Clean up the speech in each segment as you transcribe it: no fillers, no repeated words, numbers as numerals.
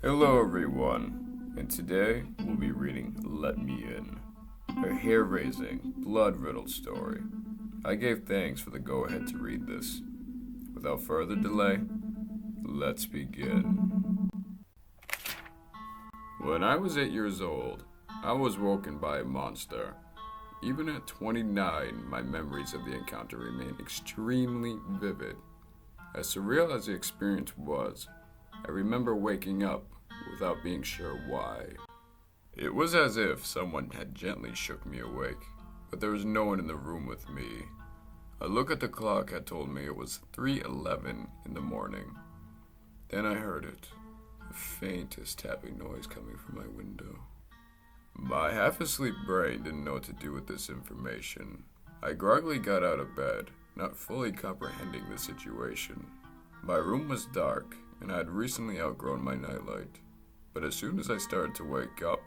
Hello everyone, and today we'll be reading Let Me In, a hair-raising, blood-riddled story. I gave thanks for the go-ahead to read this. Without further delay, let's begin. When I was 8 years old, I was woken by a monster. Even at 29, my memories of the encounter remain extremely vivid. As surreal as the experience was, I remember waking up without being sure why. It was as if someone had gently shook me awake, but there was no one in the room with me. A look at the clock had told me it was 3:11 in the morning. Then I heard it, the faintest tapping noise coming from my window. My half-asleep brain didn't know what to do with this information. I groggily got out of bed, not fully comprehending the situation. My room was dark, and I had recently outgrown my nightlight. But as soon as I started to wake up,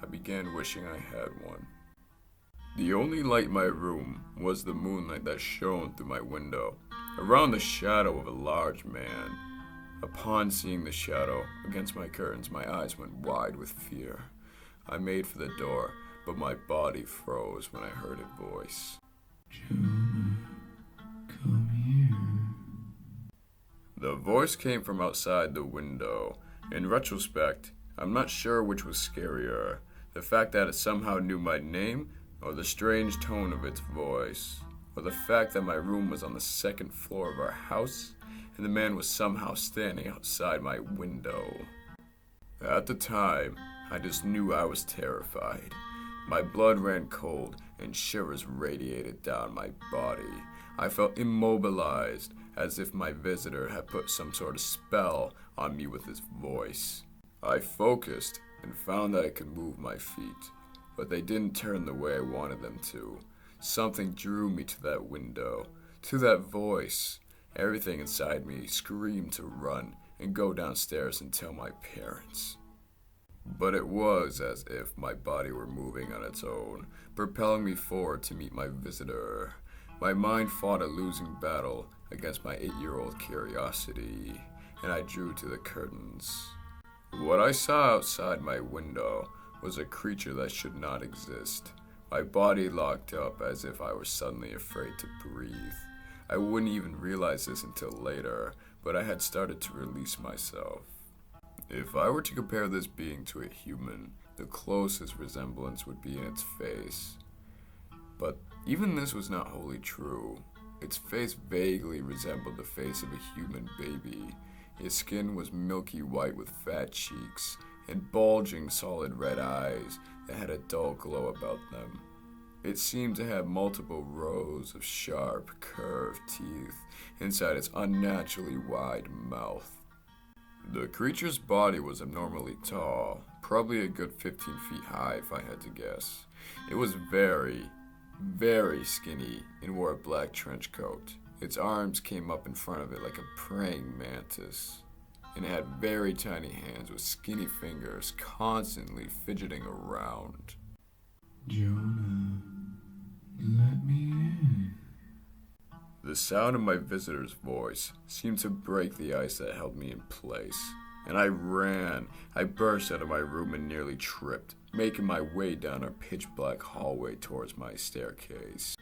I began wishing I had one. The only light in my room was the moonlight that shone through my window, around the shadow of a large man. Upon seeing the shadow against my curtains, my eyes went wide with fear. I made for the door, but my body froze when I heard a voice. Jonah, come here. The voice came from outside the window. In retrospect, I'm not sure which was scarier, the fact that it somehow knew my name, or the strange tone of its voice, or the fact that my room was on the second floor of our house, and the man was somehow standing outside my window. At the time, I just knew I was terrified. My blood ran cold and shivers radiated down my body. I felt immobilized, as if my visitor had put some sort of spell on me with his voice. I focused and found that I could move my feet, but they didn't turn the way I wanted them to. Something drew me to that window, to that voice. Everything inside me screamed to run and go downstairs and tell my parents. But it was as if my body were moving on its own, propelling me forward to meet my visitor. My mind fought a losing battle against my 8-year-old curiosity, and I drew to the curtains. What I saw outside my window was a creature that should not exist. My body locked up as if I was suddenly afraid to breathe. I wouldn't even realize this until later, but I had started to release myself. If I were to compare this being to a human, the closest resemblance would be in its face. But even this was not wholly true. Its face vaguely resembled the face of a human baby. Its skin was milky white with fat cheeks and bulging solid red eyes that had a dull glow about them. It seemed to have multiple rows of sharp, curved teeth inside its unnaturally wide mouth. The creature's body was abnormally tall, probably a good 15 feet high if I had to guess. It was very skinny and wore a black trench coat. Its arms came up in front of it like a praying mantis, and it had very tiny hands with skinny fingers constantly fidgeting around. Jonah, let me in. The sound of my visitor's voice seemed to break the ice that held me in place, and I ran. I burst out of my room and nearly tripped, making my way down a pitch-black hallway towards my staircase.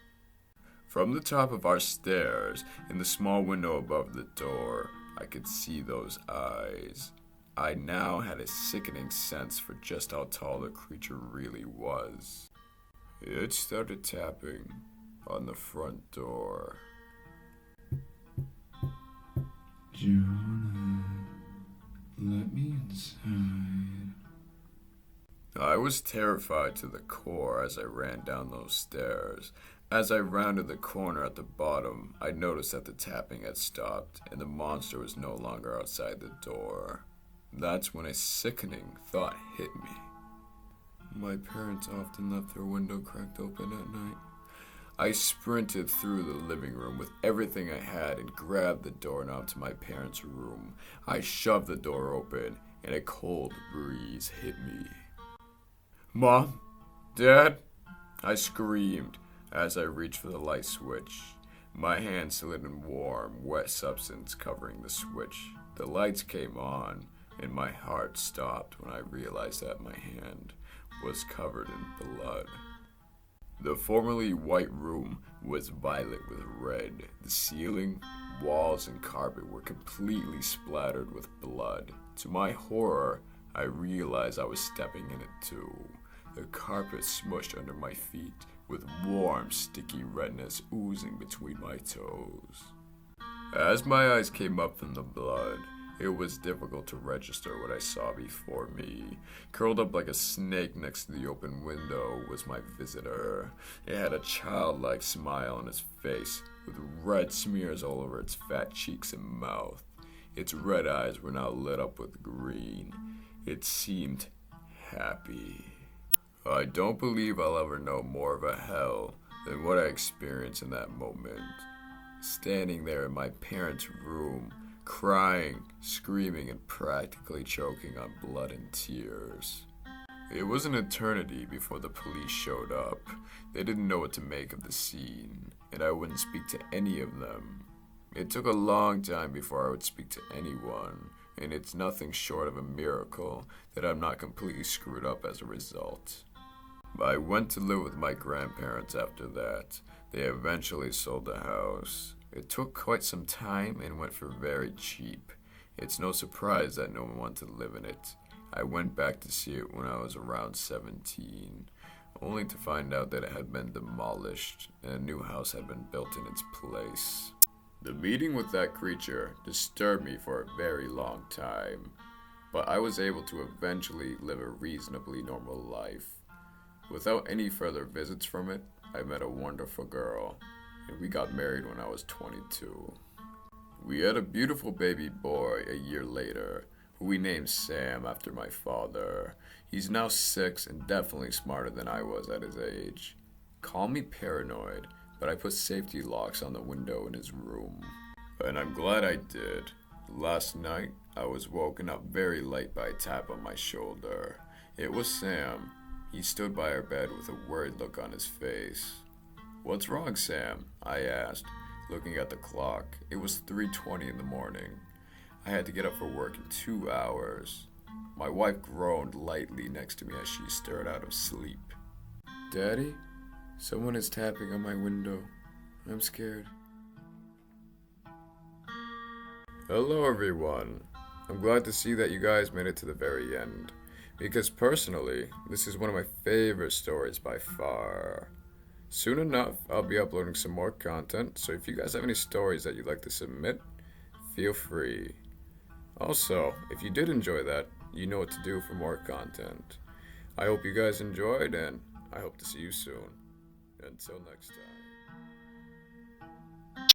From the top of our stairs, in the small window above the door, I could see those eyes. I now had a sickening sense for just how tall the creature really was. It started tapping on the front door. Jonah, let me inside. I was terrified to the core as I ran down those stairs. As I rounded the corner at the bottom, I noticed that the tapping had stopped and the monster was no longer outside the door. That's when a sickening thought hit me. My parents often left their window cracked open at night. I sprinted through the living room with everything I had and grabbed the doorknob to my parents' room. I shoved the door open and a cold breeze hit me. "Mom? Dad?" I screamed as I reached for the light switch. My hand slid in warm, wet substance covering the switch. The lights came on. and my heart stopped when I realized that my hand was covered in blood. The formerly white room was violet with red. The ceiling, walls, and carpet were completely splattered with blood. To my horror, I realized I was stepping in it too. The carpet smushed under my feet, with warm, sticky redness oozing between my toes. As my eyes came up from the blood, it was difficult to register what I saw before me. Curled up like a snake next to the open window was my visitor. It had a childlike smile on its face, with red smears all over its fat cheeks and mouth. Its red eyes were now lit up with green. It seemed happy. I don't believe I'll ever know more of a hell than what I experienced in that moment. Standing there in my parents' room, crying, screaming, and practically choking on blood and tears. It was an eternity before the police showed up. They didn't know what to make of the scene, and I wouldn't speak to any of them. It took a long time before I would speak to anyone, and it's nothing short of a miracle that I'm not completely screwed up as a result. I went to live with my grandparents after that. They eventually sold the house. It took quite some time and went for very cheap. It's no surprise that no one wanted to live in it. I went back to see it when I was around 17, only to find out that it had been demolished and a new house had been built in its place. The meeting with that creature disturbed me for a very long time, but I was able to eventually live a reasonably normal life. Without any further visits from it, I met a wonderful girl, and we got married when I was 22. We had a beautiful baby boy a year later, who we named Sam after my father. He's now 6 and definitely smarter than I was at his age. Call me paranoid, but I put safety locks on the window in his room. And I'm glad I did. Last night, I was woken up very late by a tap on my shoulder. It was Sam. He stood by our bed with a worried look on his face. "What's wrong, Sam?" I asked, looking at the clock. It was 3:20 in the morning. I had to get up for work in 2 hours. My wife groaned lightly next to me as she stirred out of sleep. "Daddy, someone is tapping on my window. I'm scared." Hello, everyone. I'm glad to see that you guys made it to the very end, because personally, this is one of my favorite stories by far. Soon enough, I'll be uploading some more content, so if you guys have any stories that you'd like to submit, feel free. Also, if you did enjoy that, you know what to do for more content. I hope you guys enjoyed, and I hope to see you soon. Until next time.